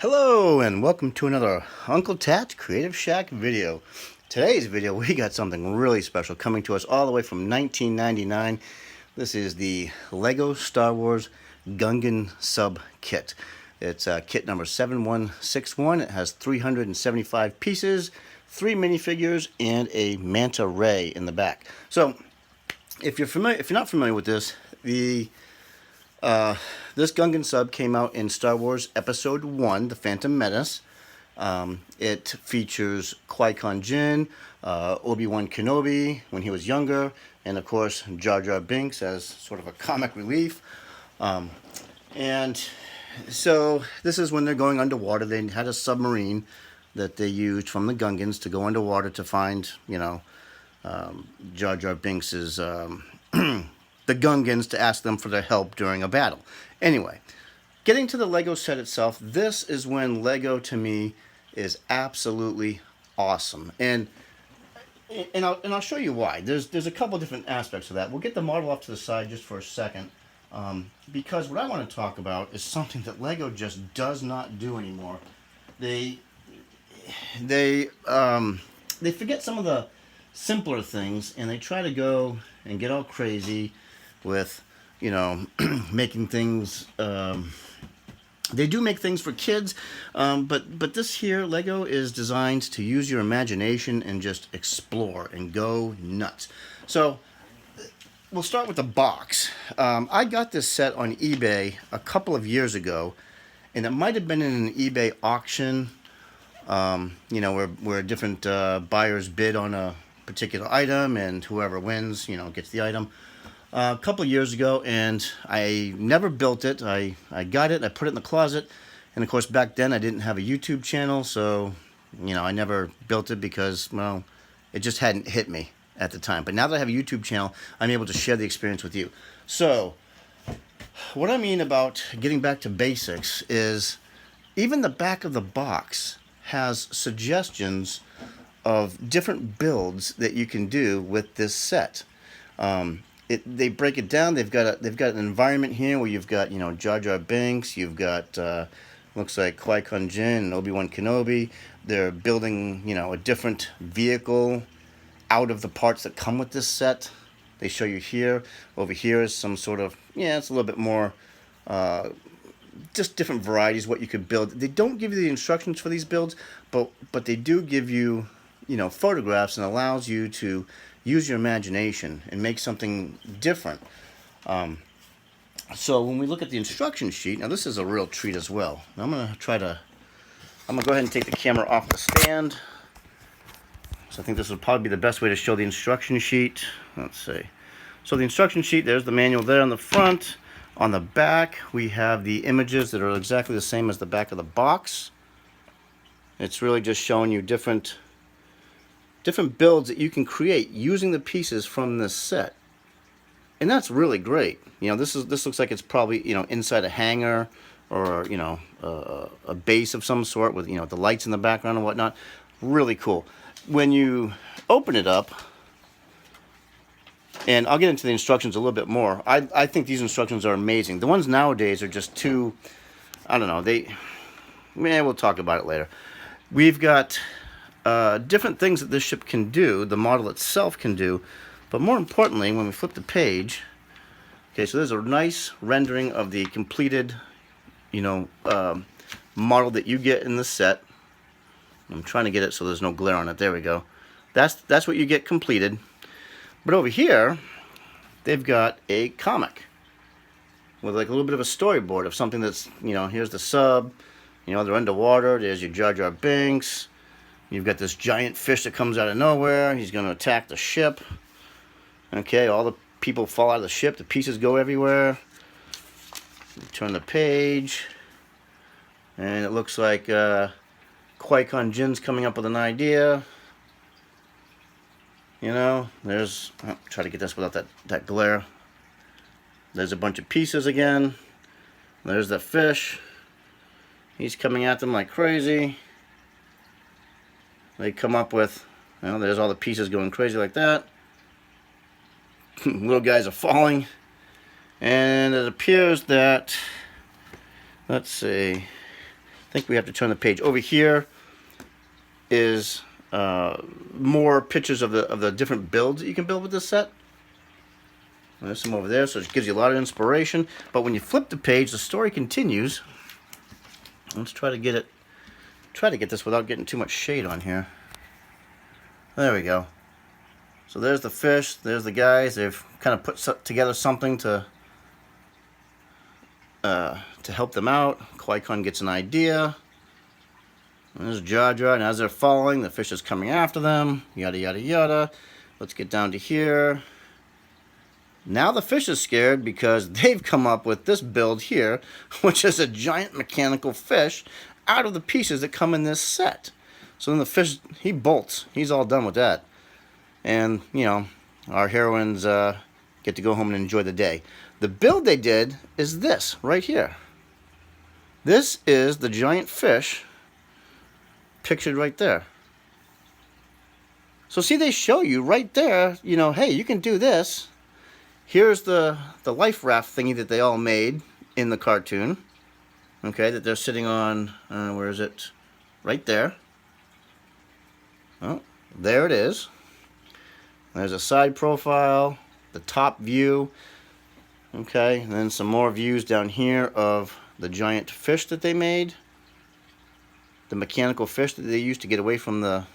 Hello and welcome to another Uncle Tat's Creative Shack video. Today's video we got something really special coming to us all the way from 1999. This is the Lego Star Wars Gugan Sub kit. It's kit number 7161. It has 375 pieces, 3 minifigures, and a manta ray in the back. So if you're not familiar with this, this Gugan Sub came out in Star Wars Episode 1, The Phantom Menace. It features Qui-Gon Jinn, Obi-Wan Kenobi when he was younger, and of course Jar Jar Binks as sort of a comic relief. And so this is when they're going underwater. They had a submarine that they used from the Gungans to go underwater to find, Jar Jar Binks's the Gungans, to ask them for their help during a battle. Anyway, getting to the Lego set itself, this is when Lego to me is absolutely awesome. And I'll show you why. There's a couple different aspects of that. We'll get the model off to the side just for a second, because what I want to talk about is something that Lego just does not do anymore. They forget some of the simpler things, and they try to go and get all crazy with, making things. They do make things for kids, but this here, Lego is designed to use your imagination and just explore and go nuts. So we'll start with the box. I got this set on eBay a couple of years ago, and it might have been in an eBay auction, where different buyers bid on a particular item, and whoever wins, gets the item. A couple of years ago, and I never built it. I got it, I put it in the closet, and of course back then I didn't have a YouTube channel, so I never built it because, well, it just hadn't hit me at the time. But now that I have a YouTube channel, I'm able to share the experience with you. So what I mean about getting back to basics is even the back of the box has suggestions of different builds that you can do with this set. They break it down. They've got an environment here where you've got Jar Jar Binks. You've got looks like Qui-Gon Jinn and Obi-Wan Kenobi. They're building a different vehicle out of the parts that come with this set. They show you here. Over here is some sort of it's a little bit more just different varieties what you could build. They don't give you the instructions for these builds, but they do give you photographs, and allows you to use your imagination and make something different. So when we look at the instruction sheet, now this is a real treat as well. Now I'm gonna go ahead and take the camera off the stand. So I think this will probably be the best way to show the instruction sheet. Let's see. So the instruction sheet, there's the manual there on the front. On the back, we have the images that are exactly the same as the back of the box. It's really just showing you different builds that you can create using the pieces from this set, and that's really great. This looks like it's probably inside a hangar, or a base of some sort with the lights in the background and whatnot. Really cool. When you open it up, and I'll get into the instructions a little bit more. I think these instructions are amazing. The ones nowadays are just too, I don't know. We'll talk about it later. We've got different things that this ship can do, the model itself can do, but more importantly, when we flip the page, okay, so there's a nice rendering of the completed, model that you get in the set. I'm trying to get it so there's no glare on it. There we go. That's what you get completed. But over here, they've got a comic with like a little bit of a storyboard of something that's, here's the sub, they're underwater. There's your Jar Jar Binks. You've got this giant fish that comes out of nowhere. He's going to attack the ship. Okay, all the people fall out of the ship. The pieces go everywhere. Turn the page. And it looks like Qui-Gon Jinn's coming up with an idea. There's... try to get this without that glare. There's a bunch of pieces again. There's the fish. He's coming at them like crazy. They come up with, there's all the pieces going crazy like that. Little guys are falling. And it appears that, let's see, think we have to turn the page. Over here is more pictures of the different builds that you can build with this set. And there's some over there, so it gives you a lot of inspiration. But when you flip the page, the story continues. Let's try to get it. Try to get this without getting too much shade on here. There we go. So there's the fish. There's the guys. They've kind of put together something to help them out. Qui-Gon gets an idea. And there's Jar Jar, and as they're following, the fish is coming after them. Yada yada yada. Let's get down to here. Now the fish is scared because they've come up with this build here, which is a giant mechanical fish out of the pieces that come in this set. So then the fish, he bolts. He's all done with that. And, you know, our heroines get to go home and enjoy the day. The build they did is this right here. This is the giant fish pictured right there. So see, they show you right there, you know, hey, you can do this. Here's the life raft thingy that they all made in the cartoon. Okay, that they're sitting on, where is it? Right there. Oh, there it is. There's a side profile, the top view. Okay, and then some more views down here of the giant fish that they made. The mechanical fish that they used to get away from the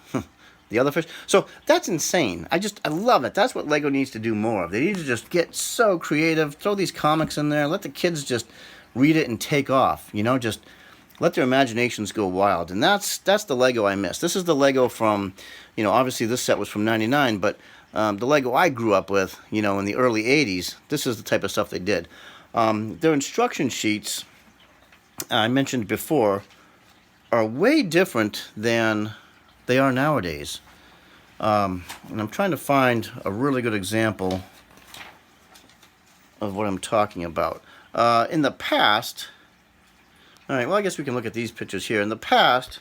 the other fish. So that's insane. I love it. That's what Lego needs to do more of. They need to just get so creative, throw these comics in there, let the kids just read it and take off. You know, just let their imaginations go wild. And that's the Lego I miss. This is the Lego from, you know, obviously this set was from '99, but the Lego I grew up with, you know, in the early '80s, this is the type of stuff they did. Their instruction sheets, I mentioned before, are way different than they are nowadays. And I'm trying to find a really good example of what I'm talking about. In the past, alright, well I guess we can look at these pictures here. In the past,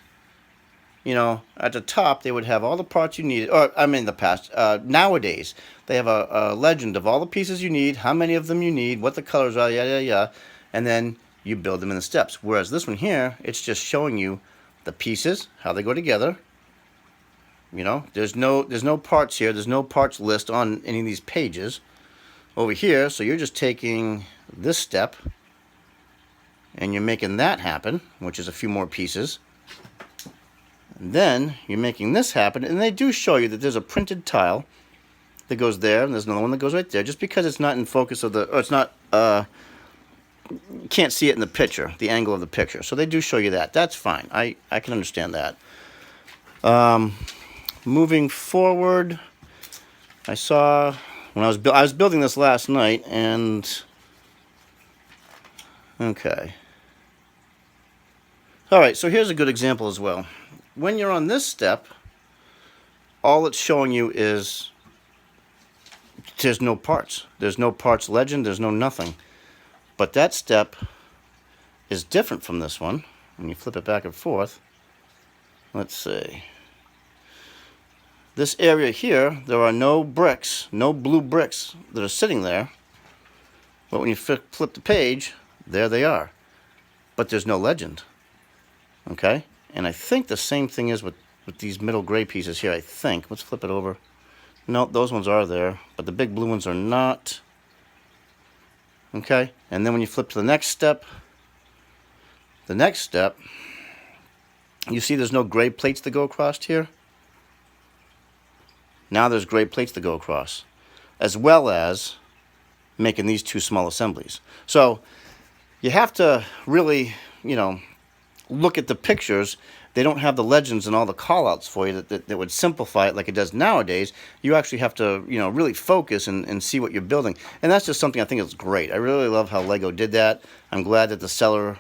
you know, at the top they would have all the parts you needed, or I mean the past, nowadays they have a legend of all the pieces you need, how many of them you need, what the colors are, yada yada, and then you build them in the steps. Whereas this one here, it's just showing you the pieces, how they go together. You know, there's no parts here, there's no parts list on any of these pages over here, so you're just taking this step and you're making that happen, which is a few more pieces. And then you're making this happen, and they do show you that there's a printed tile that goes there, and there's another one that goes right there, just because it's not in focus of the, or it's not, you can't see it in the picture, the angle of the picture. So they do show you that. That's fine. I can understand that. Moving forward, I saw when I was building this last night, and okay. All right, so here's a good example as well. When you're on this step, all it's showing you is there's no parts. There's no parts legend. There's no nothing. But that step is different from this one. When you flip it back and forth, let's see. This area here, there are no bricks, no blue bricks that are sitting there. But when you flip the page, there they are. But there's no legend. Okay? And I think the same thing is with these middle gray pieces here, I think. Let's flip it over. No, those ones are there, but the big blue ones are not. Okay? And then when you flip to the next step, you see there's no gray plates that go across here? Now there's gray plates that go across, as well as making these two small assemblies. So you have to really, you know, look at the pictures. They don't have the legends and all the call-outs for you that would simplify it like it does nowadays. You actually have to, you know, really focus and see what you're building. And that's just something I think is great. I really love how Lego did that. I'm glad that the seller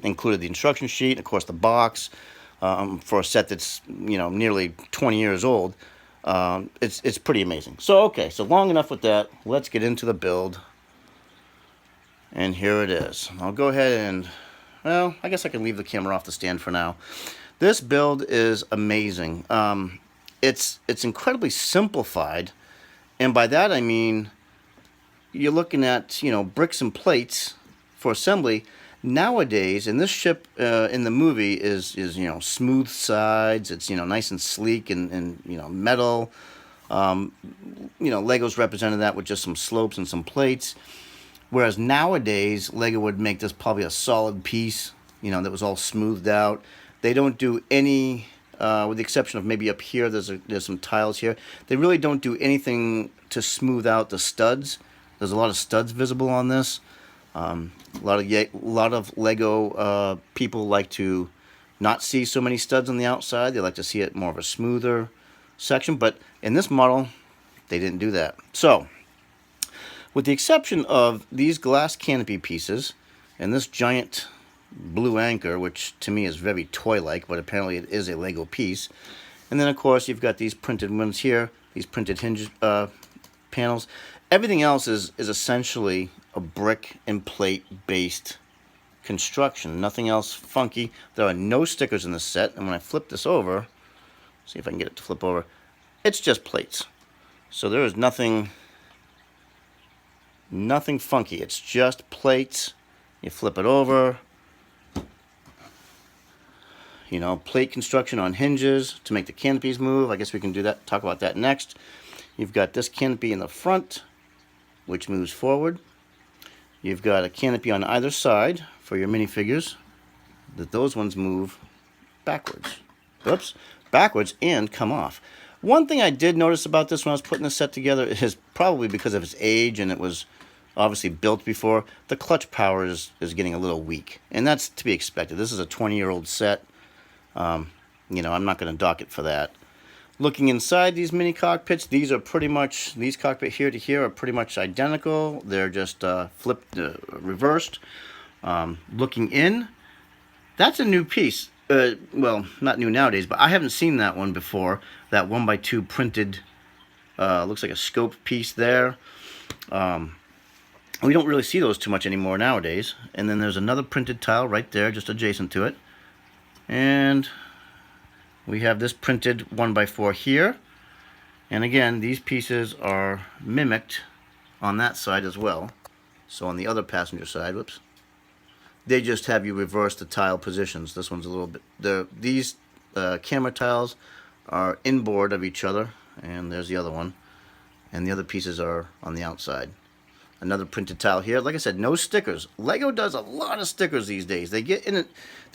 included the instruction sheet, and of course the box, for a set that's, you know, nearly 20 years old. It's pretty amazing. So okay, so long enough with that. Let's get into the build. And here it is. I'll go ahead and, well, I guess I can leave the camera off the stand for now. This build is amazing. It's incredibly simplified, and by that I mean you're looking at, you know, bricks and plates for assembly, Nowadays, and this ship in the movie is smooth sides. It's nice and sleek and metal. Lego's represented that with just some slopes and some plates. Whereas nowadays, Lego would make this probably a solid piece, that was all smoothed out. They don't do any, with the exception of maybe up here, there's some tiles here. They really don't do anything to smooth out the studs. There's a lot of studs visible on this. A lot of Lego people like to not see so many studs on the outside. They like to see it more of a smoother section. But in this model, they didn't do that. So, with the exception of these glass canopy pieces and this giant blue anchor, which to me is very toy-like, but apparently it is a Lego piece. And then, of course, you've got these printed ones here, these printed hinge panels. Everything else is essentially a brick and plate based construction. Nothing else funky. There are no stickers in this set, and when I flip this over, see if I can get it to flip over, it's just plates. So there is nothing funky. It's just plates. You flip it over. Plate construction on hinges to make the canopies move. I guess we can do that. Talk about that next. You've got this canopy in the front, which moves forward. You've got a canopy on either side for your minifigures. Those ones move backwards. Oops, backwards and come off. One thing I did notice about this when I was putting this set together is probably because of its age and it was obviously built before, the clutch power is getting a little weak. And that's to be expected. This is a 20-year-old set. I'm not going to dock it for that. Looking inside these mini cockpits, these cockpit here to here are pretty much identical. They're just flipped, reversed. Looking in, that's a new piece. Well, not new nowadays, but I haven't seen that one before. That 1x2 printed, looks like a scope piece there. We don't really see those too much anymore nowadays. And then there's another printed tile right there, just adjacent to it. And we have this printed 1x4 here. And again, these pieces are mimicked on that side as well. So on the other passenger side, whoops, they just have you reverse the tile positions. This one's a little bit, these camera tiles are inboard of each other, and there's the other one. And the other pieces are on the outside. Another printed tile here. Like I said, no stickers. Lego does a lot of stickers these days. They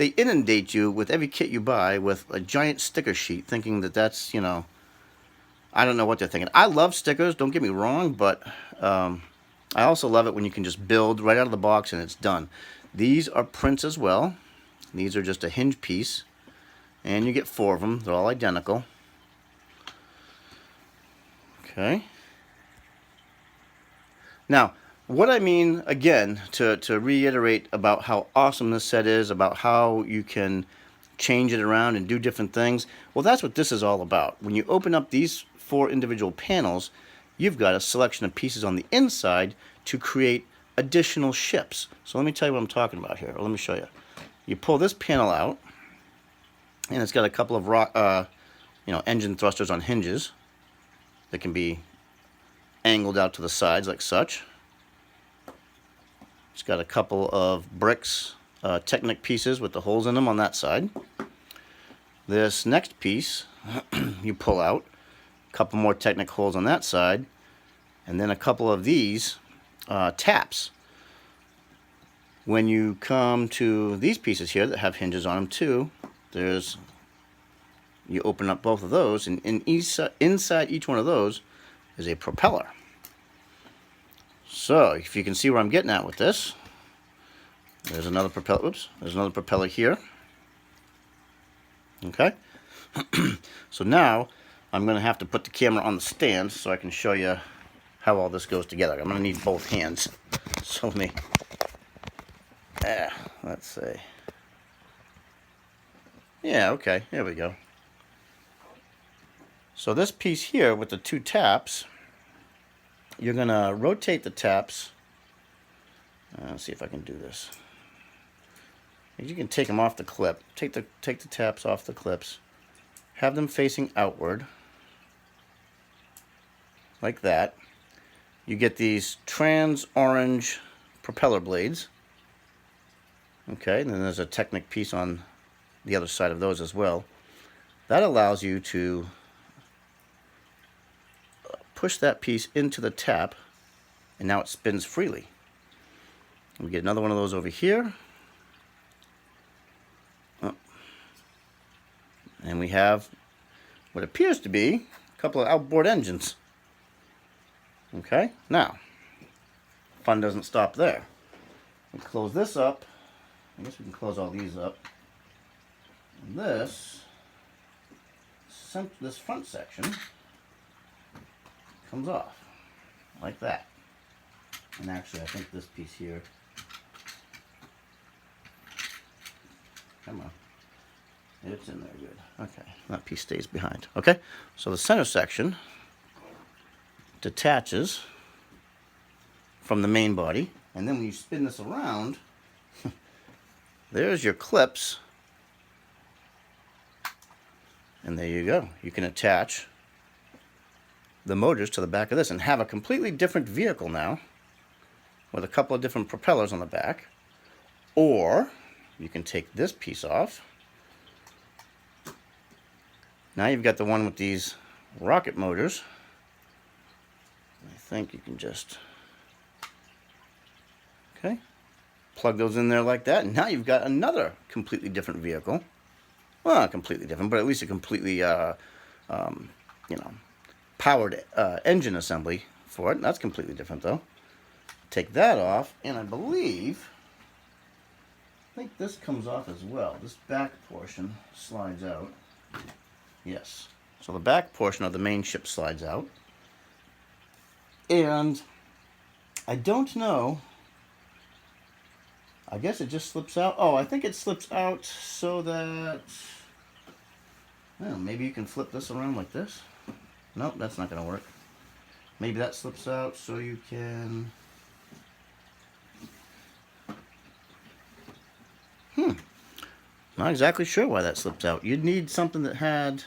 inundate you with every kit you buy with a giant sticker sheet, thinking that that's, I don't know what they're thinking. I love stickers, don't get me wrong, but I also love it when you can just build right out of the box and it's done. These are prints as well. These are just a hinge piece, and you get 4 of them. They're all identical. Okay. Now, what I mean, again, to reiterate about how awesome this set is, about how you can change it around and do different things, well, that's what this is all about. When you open up these 4 individual panels, you've got a selection of pieces on the inside to create additional ships. So let me tell you what I'm talking about here. Or let me show you. You pull this panel out, and it's got a couple of engine thrusters on hinges that can be angled out to the sides like such. It's got a couple of bricks, Technic pieces with the holes in them on that side. This next piece you pull out, a couple more Technic holes on that side, and then a couple of these taps. When you come to these pieces here that have hinges on them too, you open up both of those, and inside each one of those is a propeller. So, if you can see where I'm getting at with this, there's another propeller. Oops, there's another propeller here. Okay. So now I'm going to have to put the camera on the stand so I can show you how all this goes together. I'm going to need both hands. So let me. Let's see. Yeah. Okay. There we go. So this piece here with the 2 taps, you're going to rotate the taps. Let's see if I can do this. You can take them off the clip. Take the taps off the clips. Have them facing outward. Like that. You get these trans orange propeller blades. Okay, and then there's a Technic piece on the other side of those as well. That allows you to push that piece into the tap, and now it spins freely. We get another one of those over here. Oh. And we have what appears to be a couple of outboard engines. Okay, now, fun doesn't stop there. We close this up. I guess we can close all these up. And this front section comes off like that. And actually, I think this piece here, come on, it's in there good. Okay, that piece stays behind. Okay, so the center section detaches from the main body, and then when you spin this around, there's your clips, and there you go. You can attach the motors to the back of this and have a completely different vehicle now with a couple of different propellers on the back. Or you can take this piece off. Now you've got the one with these rocket motors. I think you can just, okay, plug those in there like that, and now you've got another completely different vehicle. Well, not completely different, but at least a completely, powered engine assembly for it. That's completely different, though. Take that off, and I think this comes off as well. This back portion slides out. Yes. So the back portion of the main ship slides out. And I don't know. I guess it just slips out. Oh, I think it slips out so that, well, maybe you can flip this around like this. Nope, that's not going to work. Maybe that slips out so you can, not exactly sure why that slips out. You'd need something that had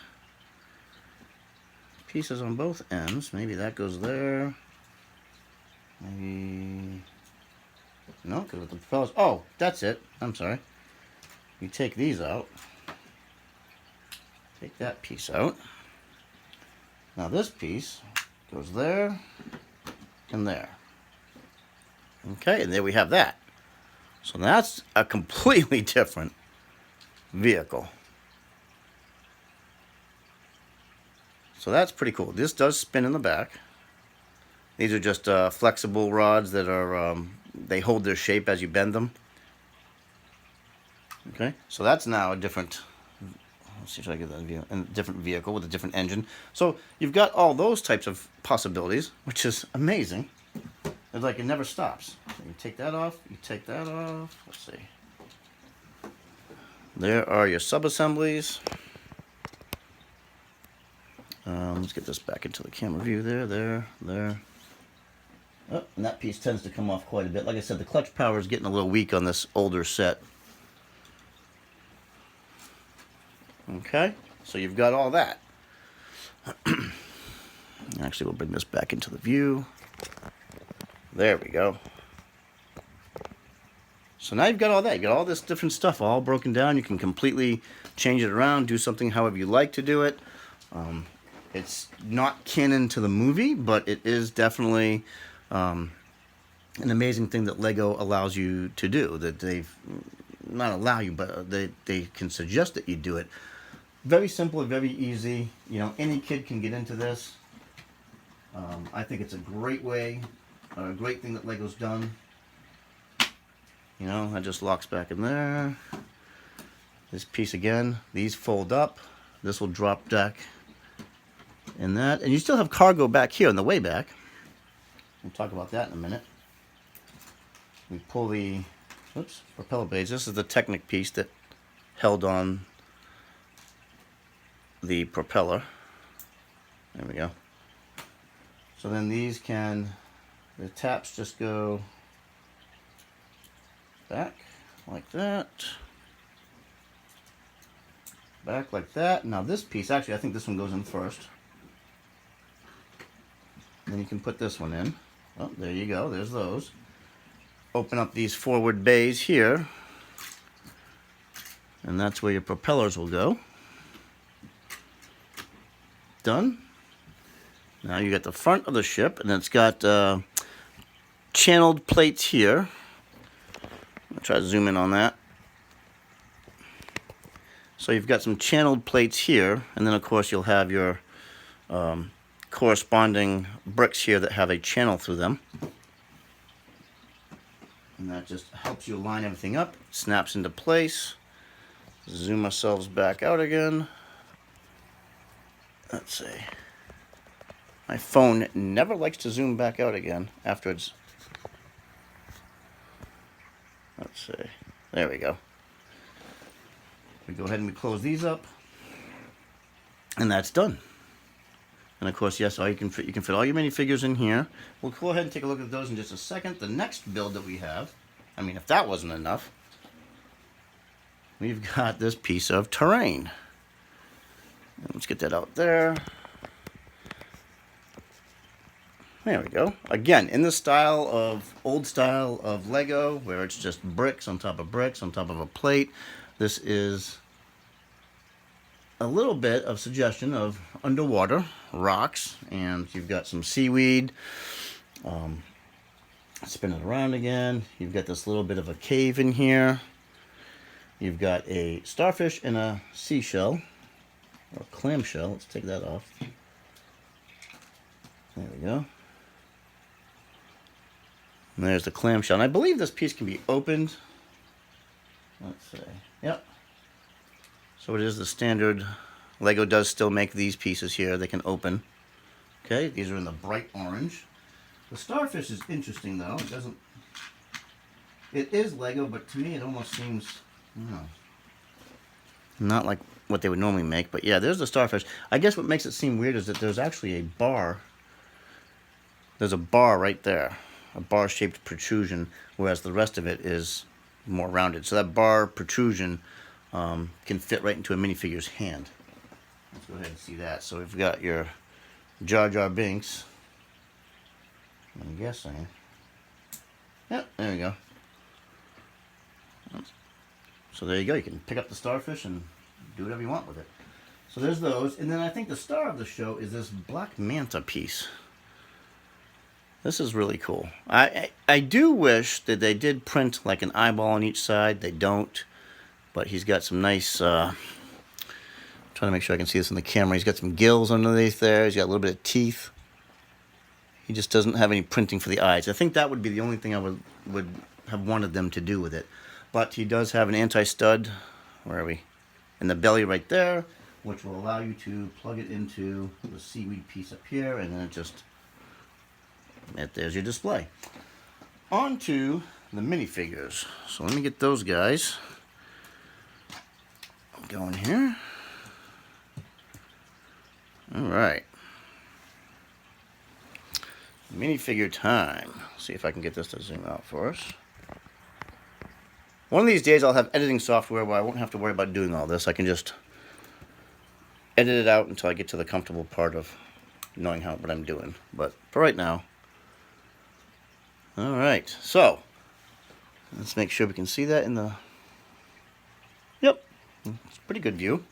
pieces on both ends. Maybe that goes there. Maybe, no, because with the propellers, oh, that's it. I'm sorry. You take these out. Take that piece out. Now this piece goes there and there. Okay, and there we have that. So that's a completely different vehicle. So that's pretty cool. This does spin in the back. These are just flexible rods that are, they hold their shape as you bend them. Okay, so that's now a different, let's see if I get that view, a different vehicle with a different engine. So you've got all those types of possibilities, which is amazing. It's like it never stops. So you take that off, you take that off, let's see. There are your sub-assemblies. Let's get this back into the camera view. There. Oh, and that piece tends to come off quite a bit. Like I said, the clutch power is getting a little weak on this older set. Okay, so you've got all that. Actually, we'll bring this back into the view. There we go. So now you've got all that. You've got all this different stuff all broken down. You can completely change it around, do something however you like to do it. It's not canon to the movie, but it is definitely an amazing thing that Lego allows you to do. That they've not allow you, but they can suggest that you do it. Very simple and very easy. You know, any kid can get into this. I think it's a great way, a great thing that Lego's done. You know, that just locks back in there. This piece again, these fold up. This will drop back in that. And you still have cargo back here on the way back. We'll talk about that in a minute. We pull the, oops, propeller blades. This is the Technic piece that held on the propeller. There we go. So then these can, the taps just go back like that. Back like that. Now this piece, actually I think this one goes in first. Then you can put this one in. Oh, there you go, there's those. Open up these forward bays here. And that's where your propellers will go. Done. Now you got the front of the ship, and it's got channeled plates here. I'll try to zoom in on that. So you've got some channeled plates here, and then of course you'll have your corresponding bricks here that have a channel through them. And that just helps you line everything up. Snaps into place. Zoom ourselves back out again. Let's see. My phone never likes to zoom back out again after it's... Let's see. There we go. We go ahead and we close these up. And that's done. And of course, yes, you can fit all your minifigures in here. We'll go ahead and take a look at those in just a second. The next build that we have, I mean, if that wasn't enough, we've got this piece of terrain. And let's get that out there. There we go. Again, in the style of, old style of Lego, where it's just bricks on top of bricks on top of a plate. This is a little bit of suggestion of underwater rocks, and you've got some seaweed. Spin it around again. You've got this little bit of a cave in here. You've got a starfish and a seashell, or a clamshell. Let's take that off. There we go. And there's the clamshell. And I believe this piece can be opened. Let's see. Yep. So it is the standard. Lego does still make these pieces here. They can open. Okay, these are in the bright orange. The starfish is interesting though. It doesn't. It is Lego, but to me it almost seems, I don't know, not like what they would normally make. But yeah, there's the starfish. I guess what makes it seem weird is that there's actually a bar. There's a bar right there, a bar-shaped protrusion, whereas the rest of it is more rounded. So that bar protrusion can fit right into a minifigure's hand. Let's go ahead and see that. So we've got your Jar Jar Binks. I'm guessing. Yep, there we go. So there you go. You can pick up the starfish and do whatever you want with it. So there's those. And then I think the star of the show is this Black Manta piece. This is really cool. I do wish that they did print like an eyeball on each side. They don't. But he's got some nice... trying to make sure I can see this in the camera. He's got some gills underneath there. He's got a little bit of teeth. He just doesn't have any printing for the eyes. I think that would be the only thing I would have wanted them to do with it. But he does have an anti-stud, where are we? In the belly right there, which will allow you to plug it into the seaweed piece up here, and then it just, there's your display. On to the minifigures. So let me get those guys going here. All right. Minifigure time. See if I can get this to zoom out for us. One of these days I'll have editing software where I won't have to worry about doing all this. I can just edit it out until I get to the comfortable part of knowing what I'm doing. But for right now. Alright, so let's make sure we can see that in the... Yep, it's a pretty good view.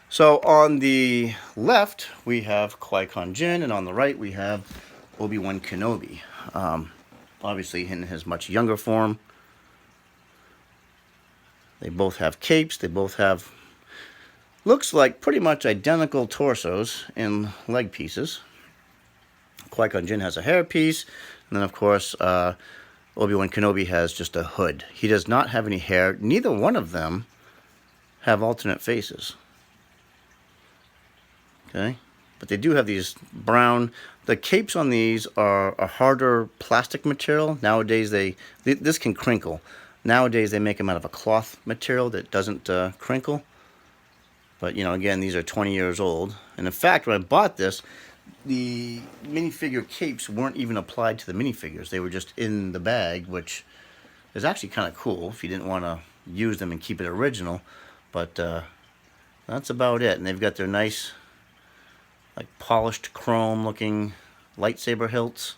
So on the left we have Qui-Gon Jinn, and on the right we have Obi-Wan Kenobi. Obviously in his much younger form. They both have capes. They both have, looks like pretty much identical torsos and leg pieces. Qui-Gon Jinn has a hairpiece. And then of course Obi-Wan Kenobi has just a hood. He does not have any hair. Neither one of them have alternate faces. Okay. But they do have these brown... The capes on these are a harder plastic material. Nowadays, this can crinkle. Nowadays, they make them out of a cloth material that doesn't crinkle. But, you know, again, these are 20 years old. And in fact, when I bought this, the minifigure capes weren't even applied to the minifigures. They were just in the bag, which is actually kind of cool if you didn't want to use them and keep it original. But that's about it. And they've got their nice... like polished chrome looking lightsaber hilts.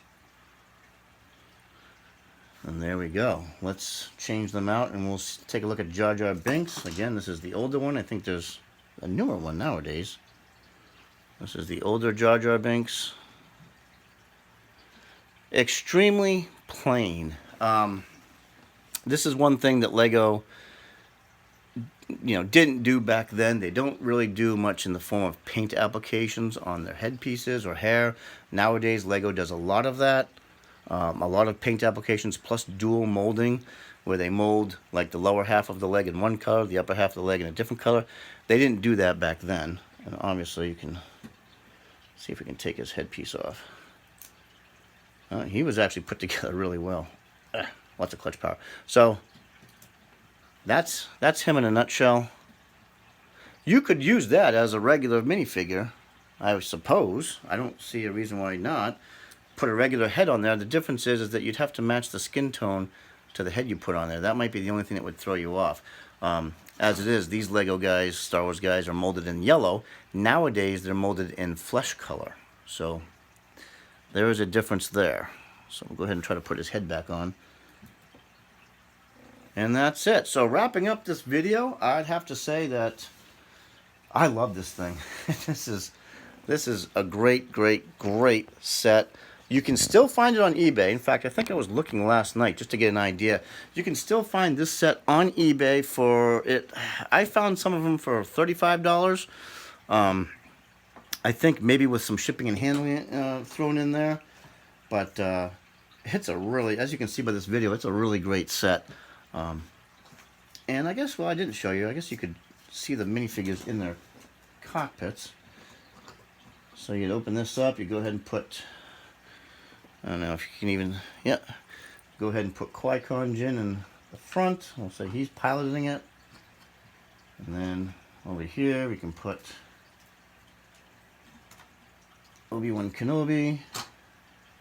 And there we go. Let's change them out and we'll take a look at Jar Jar Binks. Again, this is the older one. I think there's a newer one nowadays. This is the older Jar Jar Binks. Extremely plain. This is one thing that Lego, didn't do back then. They don't really do much in the form of paint applications on their headpieces or hair. Nowadays, Lego does a lot of that. A lot of paint applications plus dual molding, where they mold like the lower half of the leg in one color, the upper half of the leg in a different color. They didn't do that back then. And obviously, you can see if we can take his headpiece off. He was actually put together really well. Lots of clutch power. So that's him in a nutshell. You could use that as a regular minifigure, I suppose. I don't see a reason why not. Put a regular head on there. The difference is that you'd have to match the skin tone to the head you put on there. That might be the only thing that would throw you off. As it is, these Lego guys, Star Wars guys, are molded in yellow. Nowadays, they're molded in flesh color. So there is a difference there. So we'll go ahead and try to put his head back on. And that's it. So wrapping up this video, I'd have to say that I love this thing. This is a great, great, great set. You can still find it on eBay. In fact, I think I was looking last night just to get an idea. You can still find this set on eBay for it. I found some of them for $35. I think maybe with some shipping and handling thrown in there. But it's a really, as you can see by this video, it's a really great set. And I guess, well, I didn't show you. I guess you could see the minifigures in their cockpits. So you'd open this up, you go ahead and put, I don't know if you can even, yeah, go ahead and put Qui-Gon Jinn in the front. We'll say he's piloting it. And then over here we can put Obi-Wan Kenobi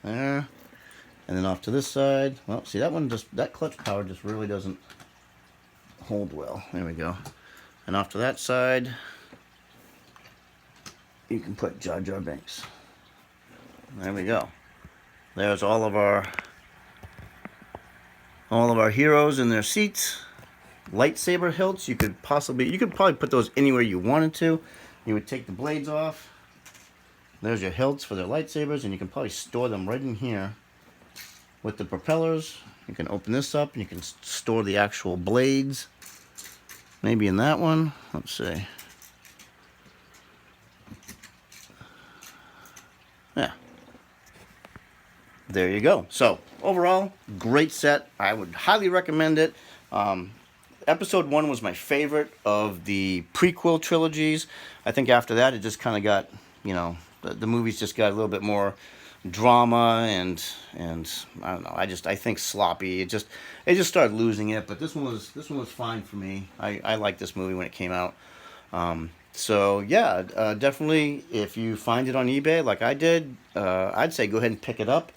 there. And then off to this side, well, see that one that clutch power just really doesn't hold well. There we go. And off to that side, you can put Jar Jar Binks. There we go. There's all of our heroes in their seats. Lightsaber hilts. You could probably put those anywhere you wanted to. You would take the blades off. There's your hilts for their lightsabers, and you can probably store them right in here with the propellers. You can open this up, and you can store the actual blades. Maybe in that one. Let's see. Yeah. There you go. So, overall, great set. I would highly recommend it. Episode 1 was my favorite of the prequel trilogies. I think after that, it just kind of got, the movies just got a little bit more drama and I don't know. I think sloppy. It just started losing it. But this one was fine for me. I liked this movie when it came out. So yeah, definitely if you find it on eBay like I did, I'd say go ahead and pick it up.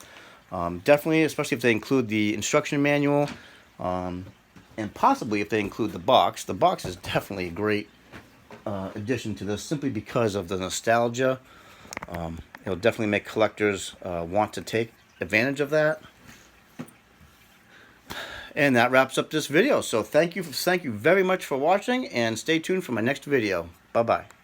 Definitely, especially if they include the instruction manual, and possibly if they include the box. The box is definitely a great addition to this, simply because of the nostalgia. It'll definitely make collectors want to take advantage of that. And that wraps up this video. So thank you very much for watching, and stay tuned for my next video. Bye-bye.